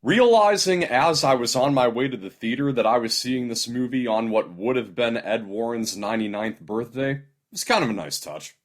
Realizing as I was on my way to the theater that I was seeing this movie on what would have been Ed Warren's 99th birthday was kind of a nice touch.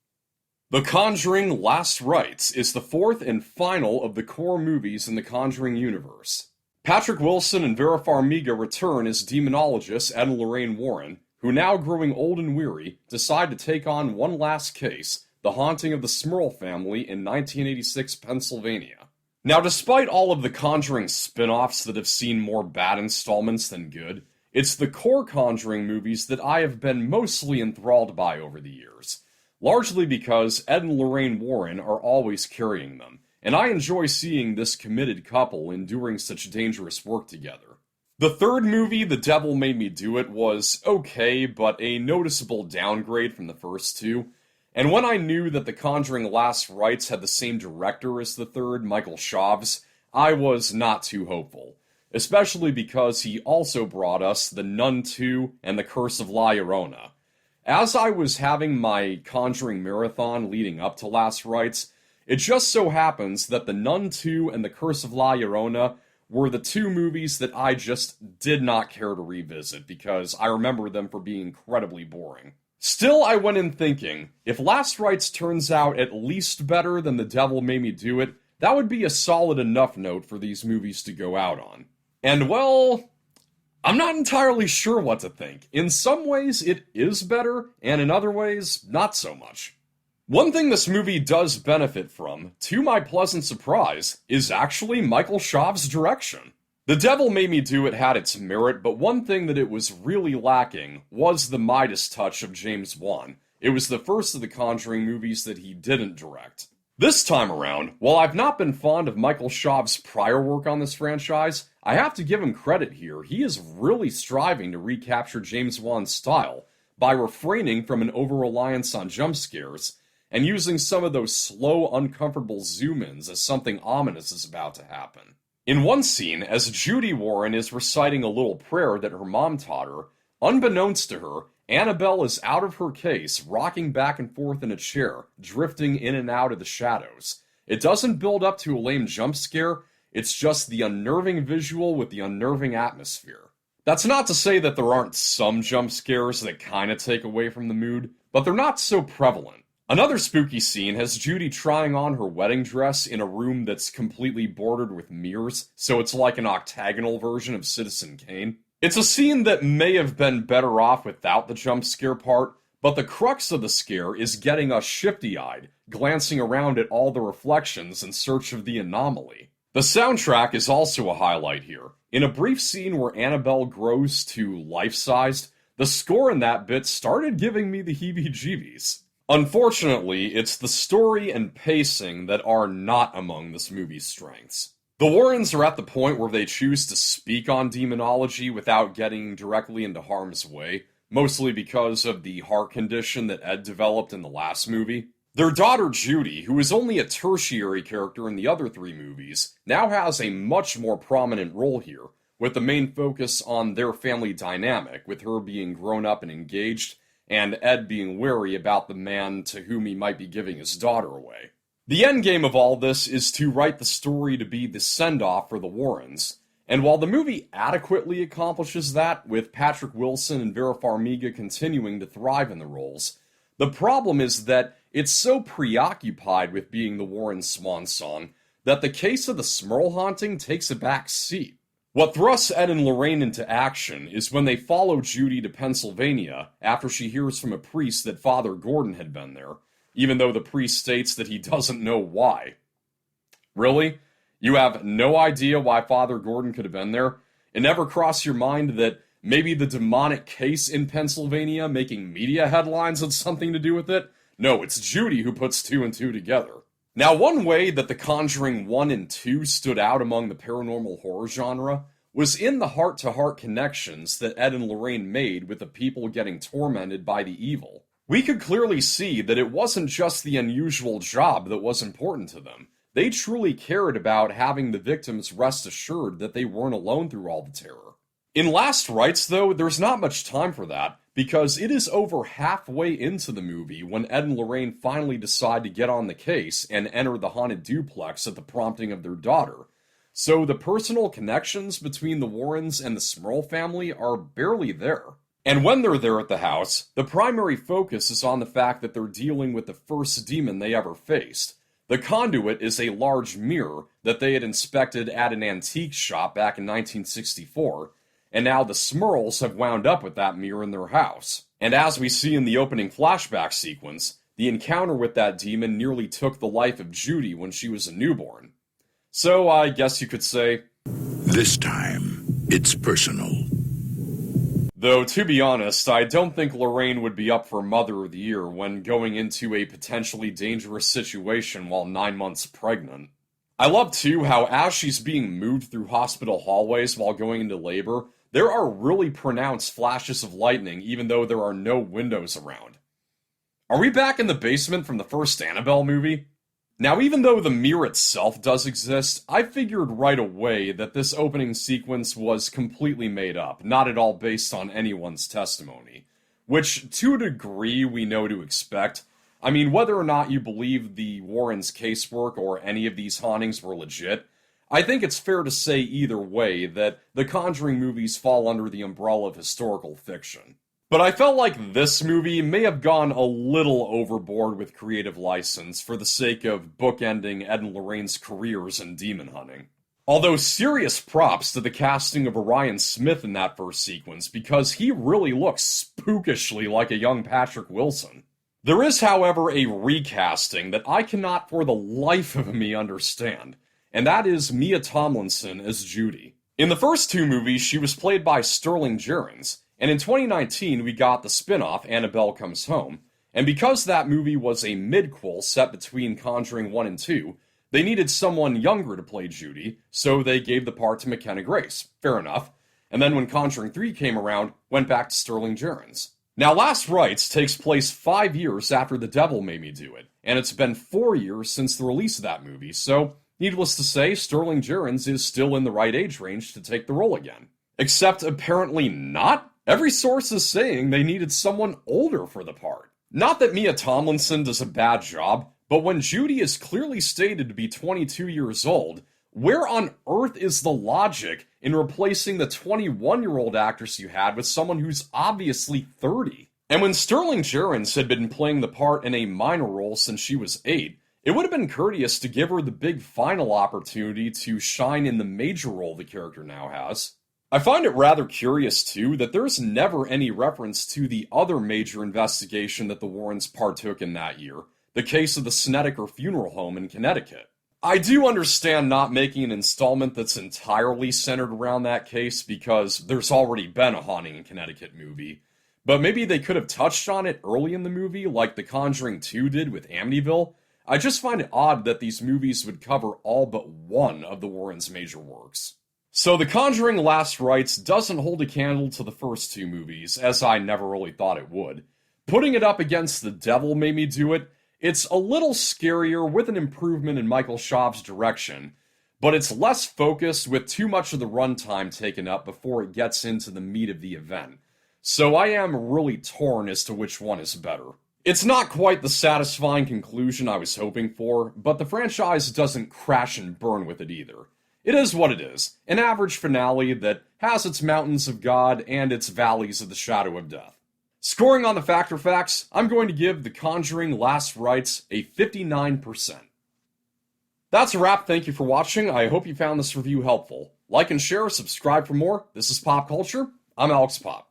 The Conjuring Last Rites is the fourth and final of the core movies in the Conjuring universe. Patrick Wilson and Vera Farmiga return as demonologists Ed and Lorraine Warren, who now growing old and weary, decide to take on one last case, the haunting of the Smurl family in 1986 Pennsylvania. Now, despite all of the Conjuring spin-offs that have seen more bad installments than good, it's the core Conjuring movies that I have been mostly enthralled by over the years, largely because Ed and Lorraine Warren are always carrying them, and I enjoy seeing this committed couple enduring such dangerous work together. The third movie, The Devil Made Me Do It, was okay, but a noticeable downgrade from the first two. And when I knew that The Conjuring Last Rites had the same director as the third, Michael Chaves, I was not too hopeful, especially because he also brought us The Nun 2 and The Curse of La Llorona. As I was having my Conjuring marathon leading up to Last Rites, it just so happens that The Nun 2 and The Curse of La Llorona were the two movies that I just did not care to revisit because I remember them for being incredibly boring. Still, I went in thinking, if Last Rites turns out at least better than The Devil Made Me Do It, that would be a solid enough note for these movies to go out on. And well, I'm not entirely sure what to think. In some ways, it is better, and in other ways, not so much. One thing this movie does benefit from, to my pleasant surprise, is actually Michael Chaves' direction. The Devil Made Me Do It had its merit, but one thing that it was really lacking was the Midas touch of James Wan. It was the first of the Conjuring movies that he didn't direct. This time around, while I've not been fond of Michael Chaves' prior work on this franchise, I have to give him credit here. He is really striving to recapture James Wan's style by refraining from an over-reliance on jump scares and using some of those slow, uncomfortable zoom-ins as something ominous is about to happen. In one scene, as Judy Warren is reciting a little prayer that her mom taught her, unbeknownst to her, Annabelle is out of her case, rocking back and forth in a chair, drifting in and out of the shadows. It doesn't build up to a lame jump scare, it's just the unnerving visual with the unnerving atmosphere. That's not to say that there aren't some jump scares that kinda take away from the mood, but they're not so prevalent. Another spooky scene has Judy trying on her wedding dress in a room that's completely bordered with mirrors, so it's like an octagonal version of Citizen Kane. It's a scene that may have been better off without the jump scare part, but the crux of the scare is getting us shifty-eyed, glancing around at all the reflections in search of the anomaly. The soundtrack is also a highlight here. In a brief scene where Annabelle grows to life-sized, the score in that bit started giving me the heebie-jeebies. Unfortunately, it's the story and pacing that are not among this movie's strengths. The Warrens are at the point where they choose to speak on demonology without getting directly into harm's way, mostly because of the heart condition that Ed developed in the last movie. Their daughter Judy, who is only a tertiary character in the other three movies, now has a much more prominent role here, with the main focus on their family dynamic, with her being grown up and engaged, and Ed being wary about the man to whom he might be giving his daughter away. The endgame of all this is to write the story to be the send-off for the Warrens, and while the movie adequately accomplishes that, with Patrick Wilson and Vera Farmiga continuing to thrive in the roles, the problem is that it's so preoccupied with being the Warrens' swan song that the case of the Smurl haunting takes a back seat. What thrusts Ed and Lorraine into action is when they follow Judy to Pennsylvania after she hears from a priest that Father Gordon had been there, even though the priest states that he doesn't know why. Really? You have no idea why Father Gordon could have been there? It never crossed your mind that maybe the demonic case in Pennsylvania making media headlines had something to do with it? No, it's Judy who puts two and two together. Now, one way that The Conjuring 1 and 2 stood out among the paranormal horror genre was in the heart-to-heart connections that Ed and Lorraine made with the people getting tormented by the evil. We could clearly see that it wasn't just the unusual job that was important to them. They truly cared about having the victims rest assured that they weren't alone through all the terror. In Last Rites, though, there's not much time for that, because it is over halfway into the movie when Ed and Lorraine finally decide to get on the case and enter the haunted duplex at the prompting of their daughter. so the personal connections between the Warrens and the Smurl family are barely there. And when they're there at the house, the primary focus is on the fact that they're dealing with the first demon they ever faced. The conduit is a large mirror that they had inspected at an antique shop back in 1964, and now the Smurls have wound up with that mirror in their house. And as we see in the opening flashback sequence, the encounter with that demon nearly took the life of Judy when she was a newborn. So I guess you could say, this time, it's personal. Though, to be honest, I don't think Lorraine would be up for Mother of the Year when going into a potentially dangerous situation while 9 months pregnant. I love, too, how as she's being moved through hospital hallways while going into labor, there are really pronounced flashes of lightning even though there are no windows around. Are we back in the basement from the first Annabelle movie? Now, even though the mirror itself does exist, I figured right away that this opening sequence was completely made up, not at all based on anyone's testimony. Which, to a degree, we know to expect. I mean, whether or not you believe the Warrens' casework or any of these hauntings were legit, I think it's fair to say either way that the Conjuring movies fall under the umbrella of historical fiction. But I felt like this movie may have gone a little overboard with creative license for the sake of bookending Ed and Lorraine's careers in demon hunting. Although serious props to the casting of Orion Smith in that first sequence, because he really looks spookishly like a young Patrick Wilson. There is, however, a recasting that I cannot for the life of me understand, and that is Mia Tomlinson as Judy. In the first two movies, she was played by Sterling Jerens, and in 2019, we got the spin-off, Annabelle Comes Home, and because that movie was a midquel set between Conjuring 1 and 2, they needed someone younger to play Judy, so they gave the part to McKenna Grace. Fair enough. And then when Conjuring 3 came around, went back to Sterling Jerens. Now, Last Rites takes place 5 years after The Devil Made Me Do It, and it's been 4 years since the release of that movie, so needless to say, Sterling Jerens is still in the right age range to take the role again. Except apparently not. Every source is saying they needed someone older for the part. Not that Mia Tomlinson does a bad job, but when Judy is clearly stated to be 22 years old, where on earth is the logic in replacing the 21-year-old actress you had with someone who's obviously 30? And when Sterling Jerens had been playing the part in a minor role since she was 8, it would have been courteous to give her the big final opportunity to shine in the major role the character now has. I find it rather curious, too, that there's never any reference to the other major investigation that the Warrens partook in that year, the case of the Snedeker Funeral Home in Connecticut. I do understand not making an installment that's entirely centered around that case because there's already been a Haunting in Connecticut movie, but maybe they could have touched on it early in the movie like The Conjuring 2 did with Amityville. I just find it odd that these movies would cover all but one of the Warrens' major works. So The Conjuring Last Rites doesn't hold a candle to the first two movies, as I never really thought it would. Putting it up against The Devil Made Me Do It, it's a little scarier with an improvement in Michael Schaub's direction, but it's less focused with too much of the runtime taken up before it gets into the meat of the event. So I am really torn as to which one is better. It's not quite the satisfying conclusion I was hoping for, but the franchise doesn't crash and burn with it either. It is what it is, an average finale that has its mountains of God and its valleys of the shadow of death. Scoring on the Factor Facts, I'm going to give The Conjuring Last Rites a 59%. That's a wrap, thank you for watching, I hope you found this review helpful. Like and share, subscribe for more, this is Pop Culture, I'm Alex Pop.